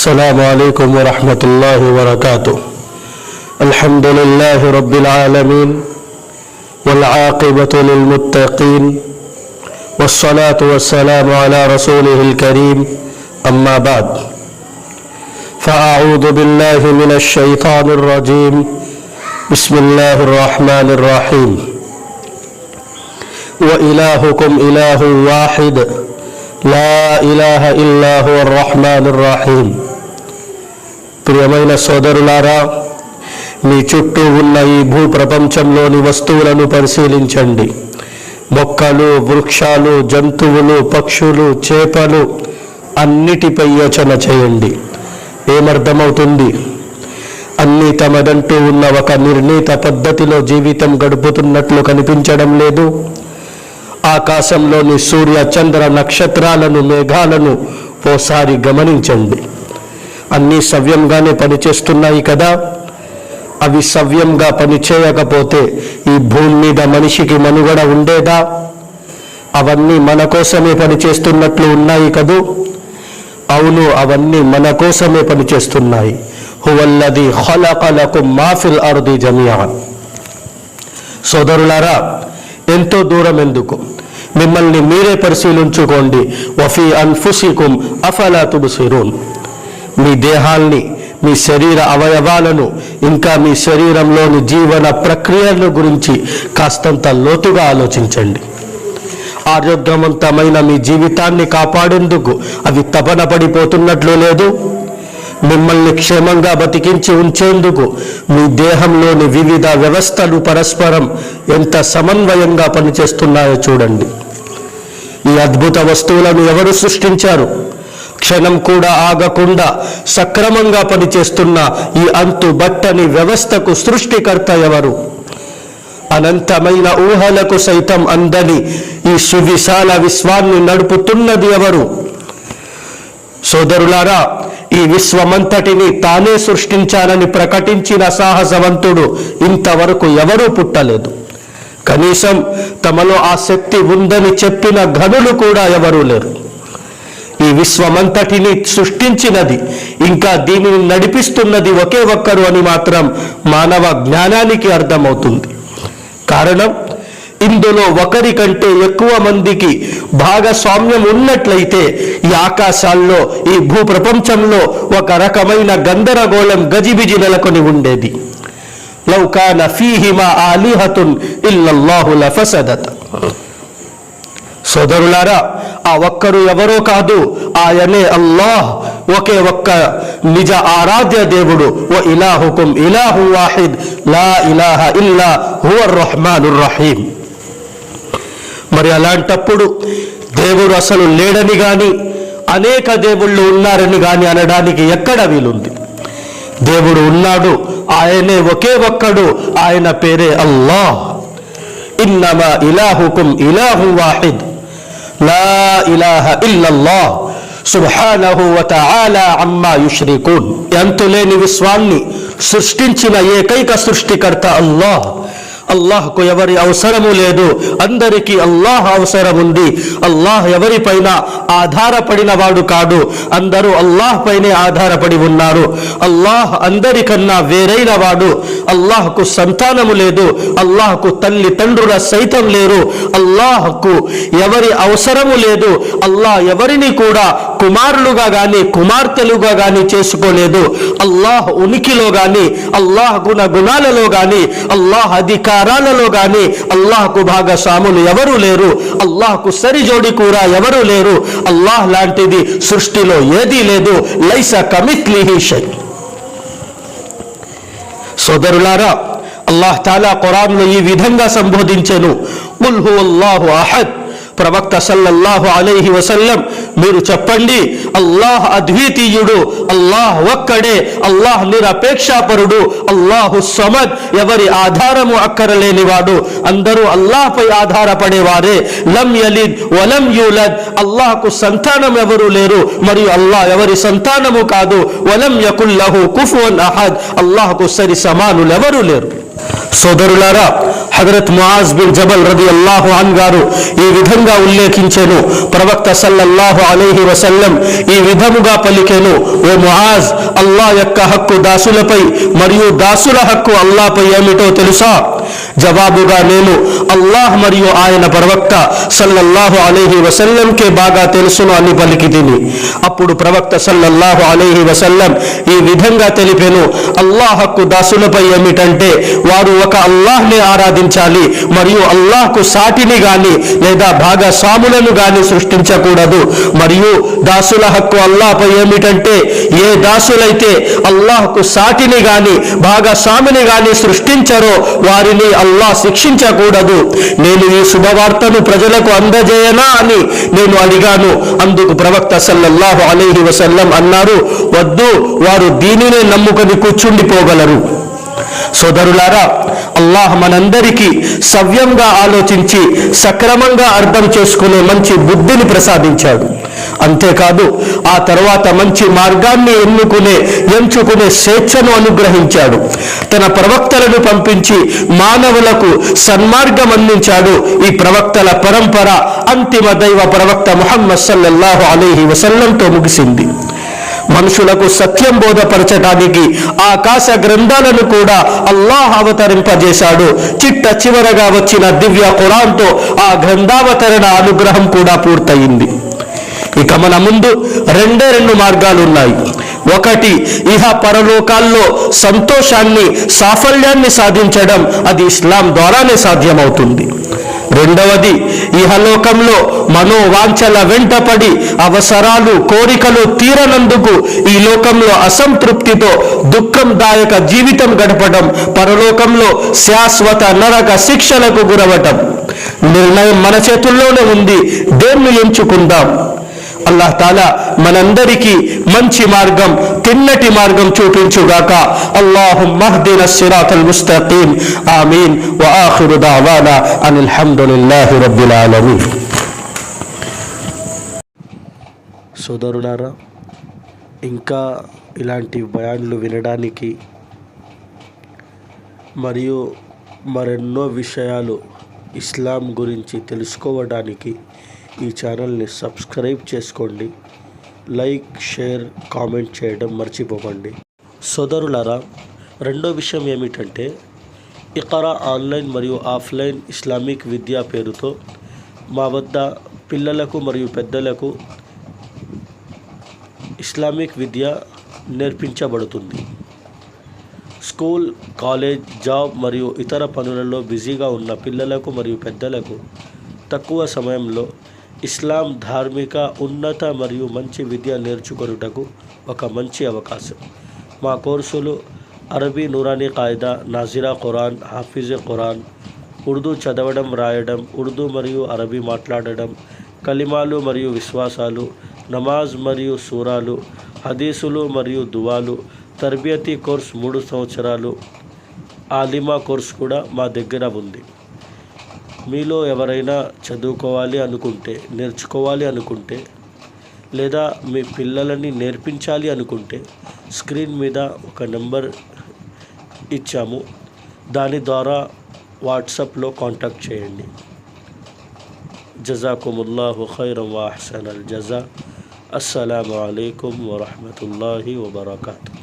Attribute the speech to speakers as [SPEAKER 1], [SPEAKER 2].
[SPEAKER 1] अस्सलामु अलैकुम व रहमतुल्लाहि व बरकातुहू। अल्हम्दुलिल्लाहि रब्बिल आलमीन वल आक़िबतु लिल मुत्तक़ीन वस्सलातु वस्सलामु अला रसूलिहिल करीम अम्मा बाद फ़अऊज़ु बिल्लाहि मिनश शैतानिर रजीम बिस्मिल्लाहिर रहमानिर रहीम व इलाहुकुम इलाहुन वाहिद ला इलाहा इल्ला हुवर रहमानिर रहीम। ప్రియమైన సోదరులారా, మీ చుట్టూ ఉన్న ఈ భూ ప్రపంచంలోని వస్తువులను పరిశీలించండి. మొక్కలు, వృక్షాలు, జంతువులు, పక్షులు, చేపలు అన్నిటిపై యోచన చేయండి. ఏమర్థమవుతుంది? అన్నీ తమదంటూ ఉన్న ఒక నిర్ణీత పద్ధతిలో జీవితం గడుపుతున్నట్లు కనిపించడం లేదు. ఆకాశంలోని సూర్య చంద్ర నక్షత్రాలను, మేఘాలను ఓసారి గమనించండి. అన్నీ సవ్యంగానే పనిచేస్తున్నాయి కదా. అవి సవ్యంగా పనిచేయకపోతే ఈ భూమి మీద మనిషికి మనుగడ ఉండేదా? అవన్నీ మన కోసమే పనిచేస్తున్నట్లు ఉన్నాయి కదూ. అవును, అవన్నీ మన కోసమే పనిచేస్తున్నాయి. హువల్లదీ ఖలక లకుం మా ఫిల్ అర్ది జమీఅన్. సోదరులారా, ఎంతో దూరం ఎందుకు, మిమ్మల్ని మీరే పరిశీలించుకోండి. వఫీ అన్ఫుసికుం అఫలా తుబ్సిరూన్. మీ దేహాల్ని, మీ శరీర అవయవాలను, ఇంకా మీ శరీరంలోని జీవన ప్రక్రియల గురించి కాస్తంత లోతుగా ఆలోచించండి. ఆరోగ్యవంతమైన మీ జీవితాన్ని కాపాడేందుకు అవి తపన పడిపోతున్నట్లు లేదు. మిమ్మల్ని క్షేమంగా బతికించి ఉంచేందుకు మీ దేహంలోని వివిధ వ్యవస్థలు పరస్పరం ఎంత సమన్వయంగా పనిచేస్తున్నాయో చూడండి. ఈ అద్భుత వస్తువులను ఎవరు సృష్టించారు? క్షణం కూడా ఆగకుండా సక్రమంగా పనిచేస్తున్న ఈ అంతుబట్టని వ్యవస్థకు సృష్టికర్త ఎవరు? అనంతమైన ఊహలకు సైతం అందని ఈ సువిశాల విశ్వాన్ని నడుపుతున్నది ఎవరు? సోదరులారా, ఈ విశ్వమంతటిని తానే సృష్టించానని ప్రకటించిన సాహసవంతుడు ఇంతవరకు ఎవరూ పుట్టలేదు. కనీసం తమలో ఆ శక్తి ఉందని చెప్పిన ఘనులు కూడా ఎవరూ లేరు. ఈ విశ్వమంతటిని సృష్టించినది, ఇంకా దీనిని నడిపిస్తున్నది ఒకే ఒక్కరు అని మాత్రం మానవ జ్ఞానానికి అర్థమవుతుంది. కారణం, ఇందులో ఒకరి కంటే ఎక్కువ మందికి భాగస్వామ్యం ఉన్నట్లయితే ఈ ఆకాశాల్లో, ఈ భూ ప్రపంచంలో ఒక రకమైన గందరగోళం గజిబిజి నెలకొని ఉండేది. లౌ కాన ఫీహిమా ఆలిహతున్ ఇల్లల్లాహు లఫసదత. సోదరులారా, ఆ ఒక్కరు ఎవరో కాదు, ఆయనే అల్లాహ్, ఒకే ఒక్క నిజ ఆరాధ్య దేవుడు. వ ఇలాహుకుం ఇలాహు వాహిద్ లా ఇలాహ ఇల్లా హువర్ రహమానుర్ రహీం. మరి అలాంటప్పుడు దేవుడు అసలు లేడని కానీ, అనేక దేవుళ్ళు ఉన్నారని కానీ అనడానికి ఎక్కడ వీలుంది? దేవుడు ఉన్నాడు, ఆయనే ఒకే ఒక్కడు, ఆయన పేరే అల్లాహ్. ఇన్నమా ఇలాహుకుం ఇలాహు వాహిద్ లా ఇలాహ ఇల్లల్లాహ్ సుబ్హానహు వ తఆలా అమ్మా యుష్రికూన్. అంతులేని విశ్వాన్ని సృష్టించిన ఏకైక సృష్టికర్త అల్లాహ్. అల్లాహ్కు ఎవరి అవసరము లేదు, అందరికీ అల్లాహ్ అవసరం ఉంది. అల్లాహ్ ఎవరిపైన ఆధారపడిన వాడు కాడు, అందరూ అల్లాహ్ పైనే ఆధారపడి ఉన్నారు. అల్లాహ్ అందరికన్నా వేరైన వాడు. అల్లాహ్కు సంతానము లేదు, అల్లాహ్కు తల్లి తండ్రుల సైతం లేరు. అల్లాహ్కు ఎవరి అవసరము లేదు. అల్లాహ్ ఎవరిని కూడా కుమారులుగా గాని కుమార్తెలుగా గాని చేసుకోలేదు. అల్లాహ్ ఉనికిలో గాని, అల్లాహ్ గుణాలలో గాని, అల్లాహ్ అధికారాలలో గాని అల్లాహ్కు భాగస్వాములు ఎవరు లేరు. అల్లాహ్కు సరిజోడి కూడా ఎవరు లేరు. అల్లాహ్ లాంటిది సృష్టిలో ఏదీ లేదు. లైసా కమిత్లిహి షై. సోదరులారా, అల్లాహ్ తాలా ఖురాన్లో ఈ విధంగా సంబోధించెను. ఖుల్ హువల్లాహు అహద్. ప్రవక్త సల్లల్లాహు అలైహి వసల్లం, మీరు చెప్పండి, అల్లాహ్ అద్వితీయుడు, అల్లాహ్ ఒక్కడే, అల్లాహ్ నిరపేక్షాపరుడు, అల్లాహు సమద్, ఎవరి ఆధారము అక్కరలేనివాడు, అందరూ అల్లాహ్పై ఆధారపడేవారే. లం యలిద్ వలం యూలద్. అల్లాహ్కు సంతానం ఎవరు లేరు, మరియు అల్లాహ్ ఎవరి సంతానము కాదు. వలం యకుల్ లహు కుఫువన్ అహద్. అల్లాహ్కు సరి సమానులు ఎవరు లేరు. సోదరులారా, హజరత్ ముఆజ్ బిన్ జబల్ రదియల్లాహు అన్ గారు ఈ విధంగా ఉల్లేఖించెను. ప్రవక్త సల్లల్లాహు అలైహి వసల్లం ఈ విధముగా పలికెను, ఓ ముఆజ్, అల్లాహ్ యొక్క హక్కు దాసులపై మరియు దాసుల హక్కు అల్లాహ్పై ఏమిటో తెలుసా? జవాబుగా నేను అల్లాహ్ మరియు ఆయన ప్రవక్త సల్లల్లాహు అలైహి వసల్లంకే బాగా తెలుసును అని పలికితిని. అప్పుడు ప్రవక్త సల్లల్లాహు అలైహి వసల్లం ఈ విధంగా తెలిపెను, అల్లాహ్ హక్కు దాసులపై ఏమిటంటే వారు ఒక అల్లాహ్ని ఆరాధించాలి మరియు అల్లాహ్కు సాటిని గాని లేదా భాగస్వాములను గాని సృష్టించకూడదు. మరియు దాసుల హక్కు అల్లాహ్పై ఏమిటంటే ఏ దాసులైతే అల్లాహ్కు సాటిని గాని భాగస్వామిని గాని సృష్టించరో వారిని అల్లాహ్ శిక్షించకూడదు. నేను ఈ శుభవార్తను ప్రజలకు అందజేయనా అని నేను అడిగాను. అందుకు ప్రవక్త సల్లల్లాహు అలైహి వసల్లం అన్నారు, వద్దు, వారు దీనినే నమ్ముకొని కూర్చుండిపోగలరు. సోదరులారా, అల్లాహ్ మనందరికీ సవ్యంగా ఆలోచించి సక్రమంగా అర్థం చేసుకునే మంచి బుద్ధిని ప్రసాదించాడు. అంతేకాదు ఆ తర్వాత మంచి మార్గాన్ని ఎంచుకునే స్వేచ్ఛను అనుగ్రహించాడు. తన ప్రవక్తలను పంపించి మానవులకు సన్మార్గం అందించాడు. ఈ ప్రవక్తల పరంపర అంతిమ దైవ ప్రవక్త ముహమ్మద్ సల్లల్లాహు అలైహి వసల్లంతో ముగిసింది. మనుషులకు సత్యం బోధపరచడానికి ఆకాశ గ్రంథాలను కూడా అల్లాహ్ అవతరింపజేశాడు. చిట్ట చివరగా వచ్చిన దివ్య ఖురాన్తో ఆ గ్రంథావతరణ అనుగ్రహం కూడా పూర్తయింది. ఇక మన ముందు రెండు మార్గాలు ఉన్నాయి. ఒకటి, ఇహ పరలోకాల్లో సంతోషాన్ని సాఫల్యాన్ని సాధించడం, అది ఇస్లాం ద్వారానే సాధ్యమవుతుంది. రెండవది, ఇహలోకంలో మనోవాంఛల వెంటపడి అవసరాలు కోరికలు తీరనందుకు ఈ లోకంలో అసంతృప్తితో దుఃఖందాయక జీవితం గడపడం, పరలోకంలో శాశ్వత నరక శిక్షలకు గురవటం. నిర్ణయం మన చేతుల్లోనే ఉంది, దేన్ని ఎంచుకుందాం? అల్లాహ్ తాలా మనందరికీ మంచి మార్గం, తిన్నటి మార్గం చూపించుగాక. అల్లాహుమ్మా హ్దినా సిరాతల్ ముస్తఖీమ్. ఆమీన్. వ ఆఖిరు దఅవానా అనిల్ హమ్దులిల్లాహి రబ్బిల్ ఆలమీన్. సోదరులారా, ఇంకా ఇలాంటి బయాన్లు వినడానికి మరియు మరెన్నో విషయాలు ఇస్లాం గురించి తెలుసుకోవడానికి ఈ ఛానల్ని సబ్స్క్రైబ్ చేసుకోండి. లైక్, షేర్, కామెంట్ చేయడం మర్చిపోకండి. సోదరులారా, రెండో విషయం ఏమిటంటే, ఇఖరా ఆన్లైన్ మరియు ఆఫ్లైన్ ఇస్లామిక్ విద్యా పేరుతో మా వద్ద పిల్లలకు మరియు పెద్దలకు ఇస్లామిక్ విద్య నేర్పించబడుతుంది. స్కూల్, కాలేజ్, జాబ్ మరియు ఇతర పనులలో బిజీగా ఉన్న పిల్లలకు మరియు పెద్దలకు తక్కువ సమయంలో ఇస్లాం ధార్మిక ఉన్నత మరియు మంచి విద్య నేర్చుకొనుటకు ఒక మంచి అవకాశం. మా కోర్సులు అరబీ నూరానీ ఖాయిదా, నాజిరా ఖురాన్, హాఫిజ్ ఖురాన్, ఉర్దూ చదవడం రాయడం, ఉర్దూ మరియు అరబీ మాట్లాడడం, కలిమాలు మరియు విశ్వాసాలు, నమాజ్ మరియు సూరాలు, హదీసులు మరియు దువాలు, తర్బియతీ కోర్స్ 3 సంవత్సరాలు, ఆలిమా కోర్స్ కూడా మా దగ్గర ఉంది. మీలో ఎవరైనా చదువుకోవాలి అనుకుంటే, నేర్చుకోవాలి అనుకుంటే, లేదా మీ పిల్లలని నేర్పించాలి అనుకుంటే స్క్రీన్ మీద ఒక నెంబర్ ఇచ్చాము, దాని ద్వారా వాట్సాప్లో కాంటాక్ట్ చేయండి. జజాకుముల్లాహు ఖైరన్ వ అహ్సనల్ జజా. అస్సలాము అలైకుం వరహ్మతుల్లాహి వబరకాతుహు.